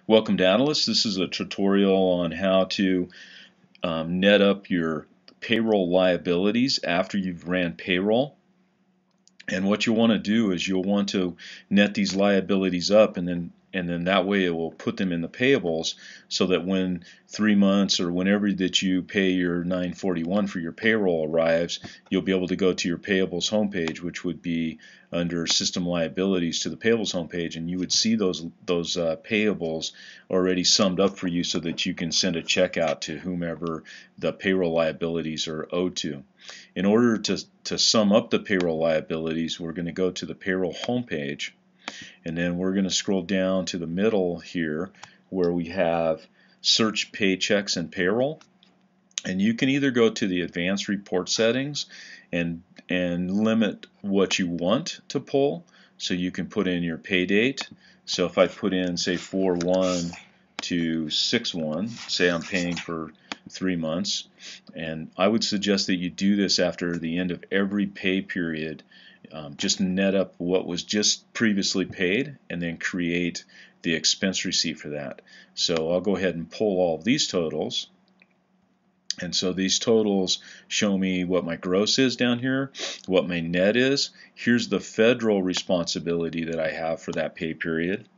Welcome to adilas. This is a tutorial on how to net up your payroll liabilities after you've ran payroll. And what you want to do is you'll want to net these liabilities up, and then that way it will put them in the payables, so that when 3 months or whenever that you pay your 941 for your payroll arrives, you'll be able to go to your payables homepage, which would be under system liabilities, to the payables homepage, and you would see those payables already summed up for you, so that you can send a check out to whomever the payroll liabilities are owed to. In order to sum up the payroll liabilities, we're going to go to the payroll homepage, and then we're going to scroll down to the middle here where we have search paychecks and payroll. And you can either go to the advanced report settings and limit what you want to pull. So you can put in your pay date. So if I put in, say, 4/1 to 6/1, say I'm paying for 3 months, and I would suggest that you do this after the end of every pay period. Just net up what was just previously paid and then create the expense receipt for that. So I'll go ahead and pull all of these totals. And so these totals show me what my gross is down here, what my net is. Here's the federal responsibility that I have for that pay period.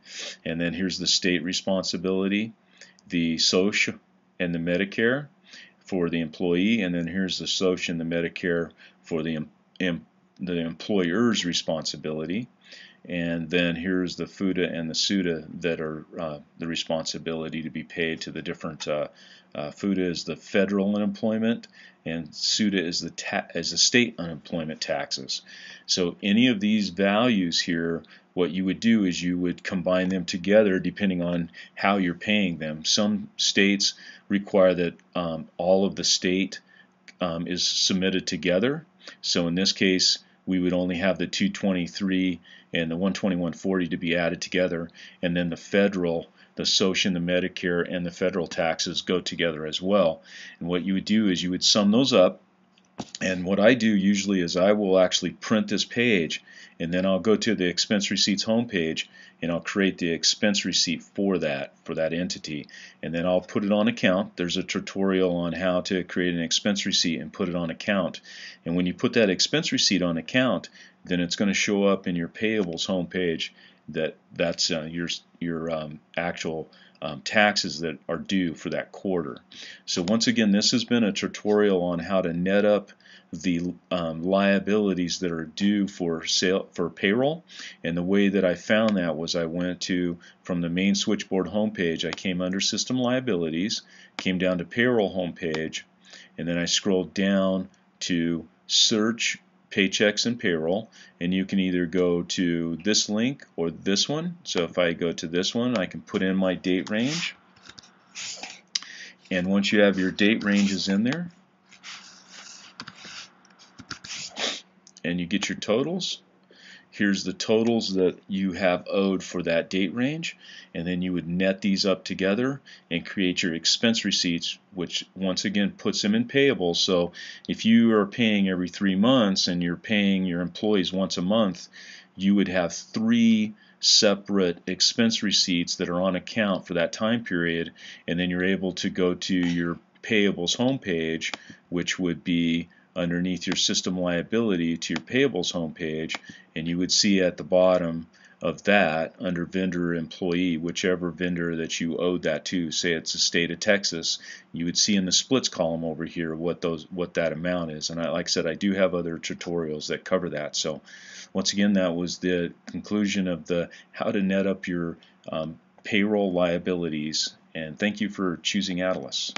And then here's the state responsibility, the social and the Medicare for the employee. And then here's the social and the Medicare for the employer's responsibility. And then here's the FUTA and the SUTA that are the responsibility to be paid to the different. FUTA is the federal unemployment, and SUTA is the state unemployment taxes. So any of these values here, what you would do is you would combine them together depending on how you're paying them. Some states require that all of the state is submitted together. So in this case, we would only have the 223 and the 121.40 to be added together, and then the federal, the social, and the Medicare, and the federal taxes go together as well. And what you would do is you would sum those up. And what I do usually is I will actually print this page, and then I'll go to the expense receipts homepage, and I'll create the expense receipt for that entity, and then I'll put it on account. There's a tutorial on how to create an expense receipt and put it on account. And when you put that expense receipt on account, then it's going to show up in your payables homepage that's your actual taxes that are due for that quarter. So once again, this has been a tutorial on how to net up the liabilities that are due for payroll. And the way that I found that was I went from the main switchboard homepage, I came under System Liabilities, came down to Payroll homepage, and then I scrolled down to Search Paychecks and Payroll, and you can either go to this link or this one. So if I go to this one, I can put in my date range, and once you have your date ranges in there and you get your totals, here's the totals that you have owed for that date range, and then you would net these up together and create your expense receipts, which once again puts them in payables. So if you are paying every 3 months and you're paying your employees once a month, you would have 3 separate expense receipts that are on account for that time period, and then you're able to go to your payables homepage, which would be underneath your system liability, to your payables homepage, and you would see at the bottom of that, under vendor employee, whichever vendor that you owed that to, say it's the state of Texas, you would see in the splits column over here what that amount is. And like I said, I do have other tutorials that cover that. So once again, that was the conclusion of the how to net up your payroll liabilities, and thank you for choosing adilas.